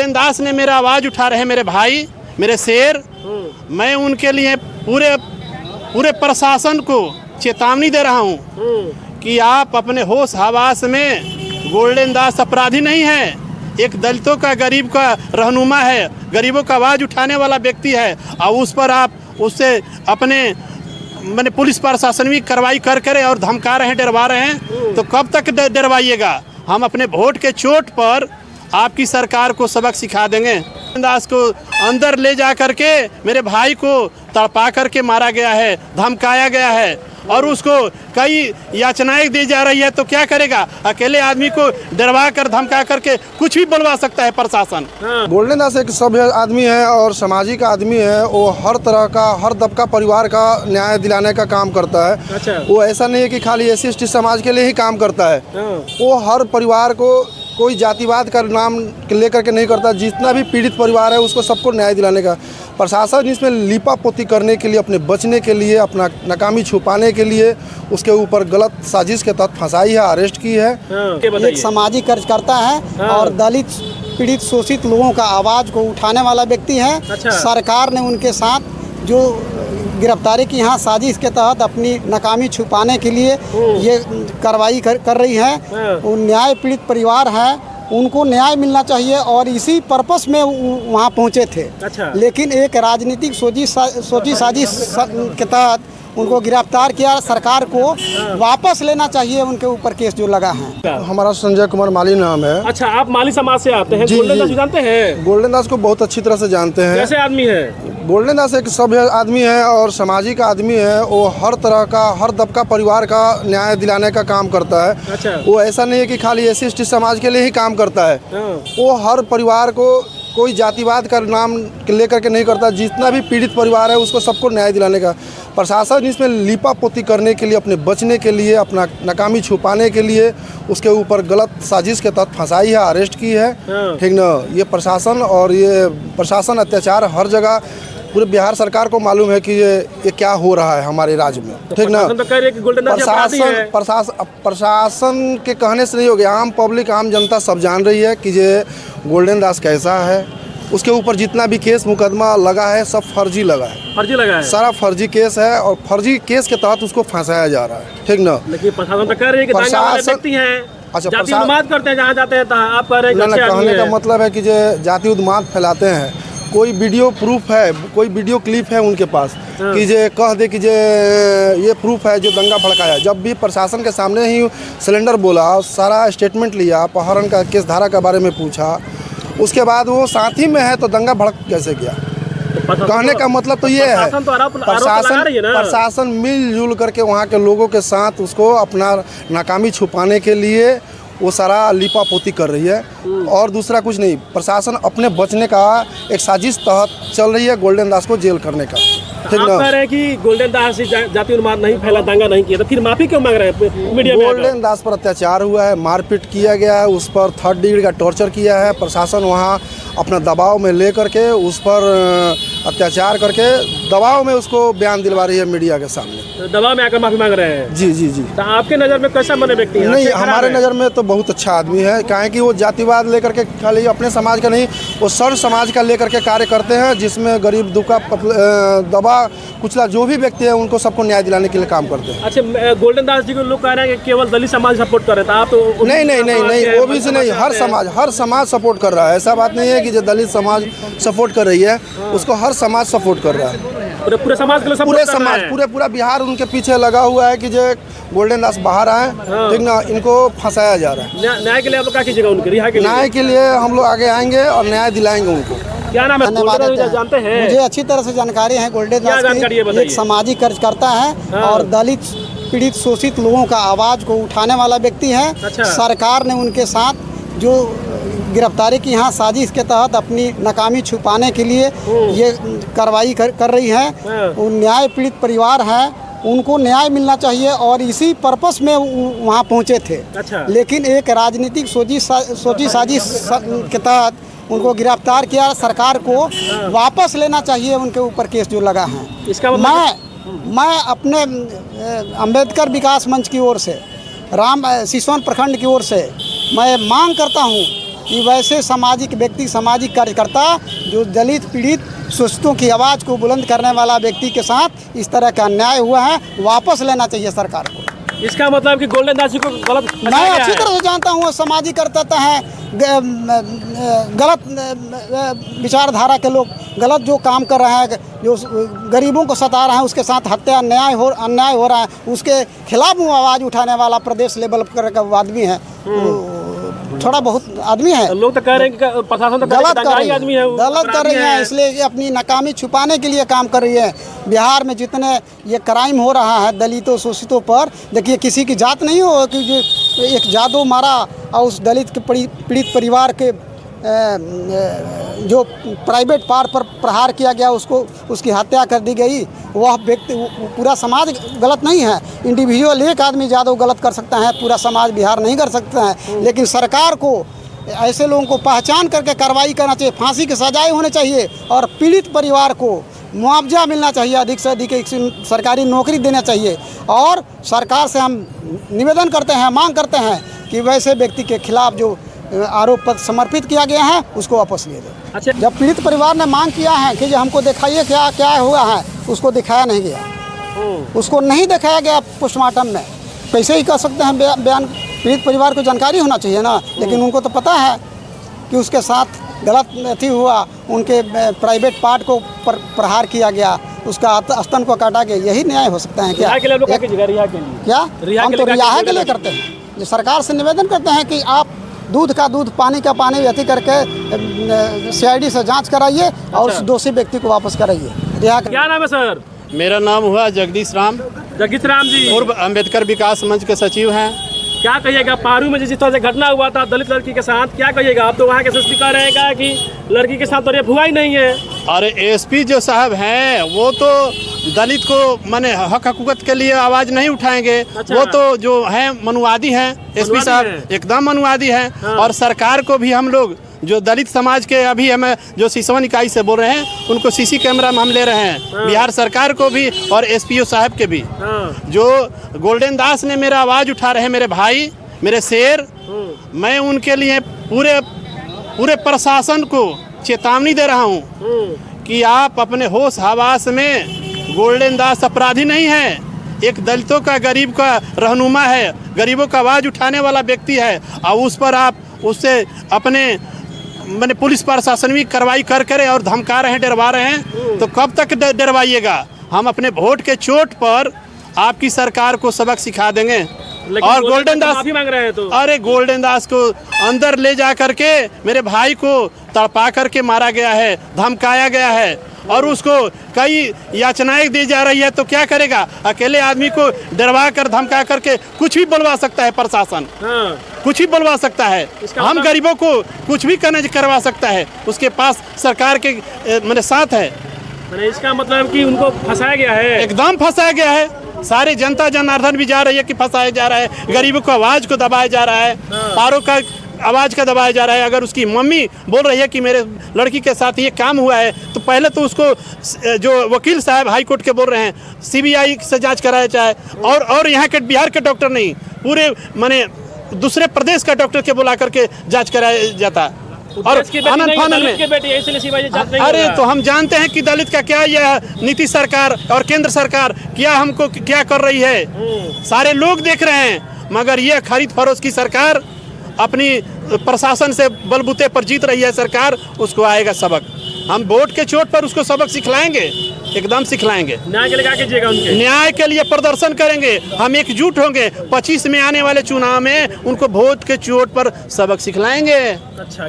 Golden दास ने मेरा आवाज़ उठा रहे, मेरे भाई, मेरे शेर। मैं उनके लिए पूरे प्रशासन को चेतावनी दे रहा हूँ कि आप अपने होश हवास में, गोल्डन दास अपराधी नहीं है, एक दलितों का, गरीब का रहनुमा है, गरीबों का आवाज़ उठाने वाला व्यक्ति है, और उस पर आप उससे अपने मैंने पुलिस प्रशासन भी कार्रवाई कर और धमका रहे हैं, डरवा रहे हैं, तो कब तक डरवाइएगा? हम अपने वोट के चोट पर आपकी सरकार को सबक सिखा देंगे। दास को अंदर ले जा करके मेरे भाई को तड़पा करके मारा गया है, धमकाया गया है, और उसको कई याचनाएं दी जा रही है, तो क्या करेगा? अकेले आदमी को डरवा कर, धमका करके कुछ भी बोलवा सकता है प्रशासन। गोल्डन दास एक सभ्य आदमी है और सामाजिक आदमी है। वो हर तरह का, हर दबका परिवार का न्याय दिलाने का काम करता है। अच्छा। वो ऐसा नहीं है कि खाली SC/ST समाज के लिए ही काम करता है। वो हर परिवार को, कोई जातिवाद का नाम लेकर के नहीं करता। जितना भी पीड़ित परिवार है उसको सबको न्याय दिलाने का। प्रशासन इसमें लीपापोती करने के लिए, अपने बचने के लिए, अपना नाकामी छुपाने के लिए उसके ऊपर गलत साजिश के तहत फंसाई है, अरेस्ट की है। एक सामाजिक कार्यकर्ता है और दलित पीड़ित शोषित लोगों का आवाज़ को उठाने वाला व्यक्ति है। अच्छा। सरकार ने उनके साथ जो गिरफ्तारी की यहाँ साजिश के तहत अपनी नाकामी छुपाने के लिए ये कार्रवाई कर रही है। वो न्याय पीड़ित परिवार है, उनको न्याय मिलना चाहिए और इसी पर्पस में वहाँ पहुँचे थे। अच्छा। लेकिन एक राजनीतिक सोची साजिश के तहत उनको गिरफ्तार किया। सरकार को वापस लेना चाहिए उनके ऊपर केस जो लगा है। हमारा संजय कुमार माली नाम है। अच्छा, आप माली समाज से आते हैं। जी, गोल्डन दास जी। को जानते हैं? गोल्डन दास को बहुत अच्छी तरह से जानते हैं। कैसे आदमी है? गोल्डन दास एक सभ्य आदमी है और सामाजिक आदमी है। वो हर तरह का, हर दबका परिवार का न्याय दिलाने का काम करता है। अच्छा। वो ऐसा नहीं है कि खाली SC/ST समाज के लिए ही काम करता है। वो हर परिवार को, कोई जातिवाद का नाम लेकर के नहीं करता। जितना भी पीड़ित परिवार है उसको सबको न्याय दिलाने का। प्रशासन इसमें लीपापोती करने के लिए, अपने बचने के लिए, अपना नाकामी छुपाने के लिए उसके ऊपर गलत साजिश के तहत फंसाई है, अरेस्ट की है। ठीक ना? ये प्रशासन और ये प्रशासन अत्याचार हर जगह, पूरे बिहार सरकार को मालूम है कि ये क्या हो रहा है हमारे राज्य में। ठीक ना? प्रशासन के कहने से नहीं हो गया, आम पब्लिक, आम जनता सब जान रही है कि ये गोल्डन दास कैसा है। उसके ऊपर जितना भी केस मुकदमा लगा है सब फर्जी लगा है। फर्जी लगा है? सारा फर्जी केस है और फर्जी केस के तहत उसको फंसाया जा रहा है। ठीक ना? लेकिन प्रशासन तो कह रही है कि दांगा वाले व्यक्ति हैं। अच्छा, जाति उन्माद करते हैं जहाँ जाते हैं। आप कह रहे हैं कि कहने का मतलब है कि जो जाति उन्माद फैलाते हैं। कोई वीडियो प्रूफ है, कोई वीडियो क्लिप है उनके पास कि जे कह दे कि जे ये प्रूफ है जो दंगा भड़काया। जब भी प्रशासन के सामने ही सिलेंडर बोला, सारा स्टेटमेंट लिया, अपहरण का केस धारा के बारे में पूछा, उसके बाद वो साथ ही में है तो दंगा भड़क कैसे गया? कहने का मतलब तो ये है प्रशासन मिलजुल करके वहाँ के लोगों के साथ उसको अपना नाकामी छुपाने के लिए वो सारा लिपापोती कर रही है और दूसरा कुछ नहीं। प्रशासन अपने बचने का एक साजिश तहत चल रही है गोल्डन दास को जेल करने का। ठीक ना? आप कह रहे हैं कि गोल्डन दास जाति उन्माद नहीं फैला, दंगा नहीं किया, तो फिर माफी क्यों मांग रहे हैं मीडिया में? गोल्डन दास पर अत्याचार हुआ है, मारपीट किया गया है, उस पर 3rd डिग्री का टॉर्चर किया है। प्रशासन वहाँ अपना दबाव में ले करके उस पर अत्याचार करके दबाव में उसको बयान दिलवा रही है मीडिया के सामने। दबाव में आकर माफी मांग रहे हैं? जी जी जी। तो आपके नज़र में कैसा बने व्यक्ति है? नहीं, हमारे नज़र में तो बहुत अच्छा आदमी है। काहे कि वो जातिवाद लेकर के खाली अपने समाज का नहीं, वो सर्व समाज का लेकर के कार्य करते हैं, जिसमें गरीब, दुखा, दबा कुचला जो भी व्यक्ति है उनको सबको न्याय दिलाने के लिए काम करते हैं। अच्छा, गोल्डन दास जी को लोग कह रहे हैं कि केवल दलित समाज सपोर्ट कर रहे थे, आप तो? नहीं नहीं नहीं नहीं, OBC नहीं, हर समाज सपोर्ट कर रहा है। ऐसा बात नहीं है कि जो दलित समाज सपोर्ट कर रही है उसको हर समाज सपोर्ट कर रहा है। पूरे समाज के लोग, पूरा बिहार उनके पीछे लगा हुआ है कि जो गोल्डन दास बाहर आए। ठीक ना? इनको फंसाया जा रहा है। न्याय के लिए आप लोग क्या कीजिएगा? उनके रिहा के लिए? न्याय के लिए हम लोग आगे आएंगे और न्याय दिलाएंगे उनको। क्या नाम है? जानते हैं? मुझे अच्छी तरह से जानकारी है। गोल्डन दास एक सामाजिक कार्यकर्ता है और दलित पीड़ित शोषित लोगों का आवाज़ को उठाने वाला व्यक्ति है। अच्छा। सरकार ने उनके साथ जो गिरफ्तारी की यहाँ साजिश के तहत अपनी नाकामी छुपाने के लिए ये कार्रवाई कर रही है। वो न्याय पीड़ित परिवार है, उनको न्याय मिलना चाहिए और इसी पर्पस में वहाँ पहुँचे थे। अच्छा। लेकिन एक राजनीतिक सोची साजिश के तहत उनको गिरफ्तार किया। सरकार को वापस लेना चाहिए उनके ऊपर केस जो लगा है। इसका मैं अपने अंबेडकर विकास मंच की ओर से, सिसवन प्रखंड की ओर से मैं मांग करता हूं कि वैसे सामाजिक व्यक्ति, सामाजिक कार्यकर्ता जो दलित पीड़ित शोषितों की आवाज़ को बुलंद करने वाला व्यक्ति के साथ इस तरह का अन्याय हुआ है, वापस लेना चाहिए सरकार को। इसका मतलब कि गोल्डन दास जी को गलत मैं अच्छी तरह से जानता हूँ, वो सामाजिक कार्यकर्ता हैं, गलत विचारधारा के लोग गलत जो काम कर रहे हैं, जो गरीबों को सता रहे हैं, उसके साथ हत्या अन्याय हो रहा है, उसके खिलाफ वो आवाज़ उठाने वाला प्रदेश लेवल पर का आदमी है, थोड़ा बहुत आदमी है। लोग तो कह रहे हैं कि प्रशासन तो गलत कर रही है, आदमी है, गलत कर रही है, इसलिए ये अपनी नाकामी छुपाने के लिए काम कर रही है। बिहार में जितने ये क्राइम हो रहा है दलितों शोषितों पर, देखिए किसी की जात नहीं हो कि जो एक जादू मारा और उस दलित के पीड़ित परिवार के जो प्राइवेट पार्ट पर प्रहार किया गया, उसकी हत्या कर दी गई। वह व्यक्ति, पूरा समाज गलत नहीं है, इंडिविजुअल एक आदमी जादू गलत कर सकता है, पूरा समाज बिहार नहीं कर सकता है। लेकिन सरकार को ऐसे लोगों को पहचान करके कार्रवाई करना चाहिए, फांसी की सजाएं होनी चाहिए और पीड़ित परिवार को मुआवजा मिलना चाहिए, अधिक से अधिक एक सरकारी नौकरी देना चाहिए। और सरकार से हम निवेदन करते हैं, मांग करते हैं कि वैसे व्यक्ति के खिलाफ जो आरोप पत्र समर्पित किया गया है उसको वापस ले दे। अच्छा, जब पीड़ित परिवार ने मांग किया है कि जो हमको दिखाइए क्या क्या हुआ है, उसको दिखाया नहीं गया, उसको नहीं दिखाया गया पोस्टमार्टम में। कैसे ही कर सकते हैं बयान, पीड़ित परिवार को जानकारी होना चाहिए ना। लेकिन उनको तो पता है कि उसके साथ गलत अथी हुआ, उनके प्राइवेट पार्ट को प्रहार किया गया, उसका स्तन को काटा गया। यही न्याय हो सकता है क्या? रिहा के लिए क्या हम तो रिहा के लिए करते हैं। जो सरकार से निवेदन करते हैं कि आप दूध का दूध, पानी का पानी व्यक्ति करके CID से जांच कराइए और उस दोषी व्यक्ति को वापस कराइए, रिहा कर। क्या नाम है सर? मेरा नाम हुआ जगदीश राम जी, पूर्व अम्बेडकर विकास मंच के सचिव हैं। क्या कहिएगा पारू में जिस तरह से घटना हुआ था दलित लड़की के साथ, क्या कहिएगा? आप तो वहाँ के SSP कह रहेगा कि लड़की के साथ तो रेप हुआ ही नहीं है। अरे SP जो साहब हैं वो तो दलित को माने हक हकूकत के लिए आवाज़ नहीं उठाएंगे। अच्छा। वो तो जो हैं मनुवादी हैं, SP साहब एकदम मनुवादी हैं। हाँ। और सरकार को भी हम लोग जो दलित समाज के अभी हमें जो सिसवन इकाई से बोल रहे हैं उनको CC कैमरा में हम ले रहे हैं। हाँ। बिहार सरकार को भी और SPO साहब के भी। हाँ। जो गोल्डन दास ने मेरा आवाज़ उठा रहे हैं, मेरे भाई, मेरे शेर, मैं उनके लिए पूरे प्रशासन को चेतावनी दे रहा हूँ कि आप अपने होश हवास में, गोल्डन दास अपराधी नहीं है, एक दलितों का, गरीब का रहनुमा है, गरीबों का आवाज़ उठाने वाला व्यक्ति है। और उस पर आप उससे अपने मैंने पुलिस प्रशासन भी कार्रवाई कर और धमका रहे हैं, डरवा रहे हैं, तो कब तक डरवाइएगा? हम अपने वोट के चोट पर आपकी सरकार को सबक सिखा देंगे। और गोल्डन दास माफी मांग रहे हैं तो? अरे गोल्डन दास को अंदर ले जा करके मेरे भाई को तड़पा करके मारा गया है, धमकाया गया है और उसको कई याचनाएं दी जा रही है। तो क्या करेगा? अकेले आदमी को डरवा कर, धमका करके कुछ भी बोलवा सकता है प्रशासन। हाँ। कुछ भी बोलवा सकता है। हम गरीबों को कुछ भी करवा सकता है, उसके पास सरकार के मेरे साथ है। इसका मतलब कि उनको फंसाया गया है, एकदम फंसाया गया है। सारी जनता जनार्दन भी जा रही है कि फंसाया जा रहा है, गरीबों को आवाज़ को दबाया जा रहा है, पारों का आवाज़ का दबाया जा रहा है। अगर उसकी मम्मी बोल रही है कि मेरे लड़की के साथ ये काम हुआ है, तो पहले तो उसको जो वकील साहब हाई कोर्ट के बोल रहे हैं CBI से जांच कराया जाए। और यहाँ के बिहार के डॉक्टर नहीं, पूरे माने दूसरे प्रदेश का डॉक्टर के बुला करके जांच कराया जाता है। और आनंद फानंद में अरे तो हम जानते हैं कि दलित का क्या यह नीतीश सरकार और केंद्र सरकार क्या हमको क्या कर रही है, सारे लोग देख रहे हैं। मगर यह खरीद फरोख्त की सरकार अपनी प्रशासन से बलबूते पर जीत रही है सरकार, उसको आएगा सबक। हम वोट के चोट पर उसको सबक सिखलाएंगे, एकदम सिखलाएंगे। न्याय के लिए क्या कीजिएगा? उनके न्याय के लिए प्रदर्शन करेंगे, हम एकजुट होंगे। 25 में आने वाले चुनाव में उनको वोट के चोट पर सबक सिखलाएंगे। अच्छा।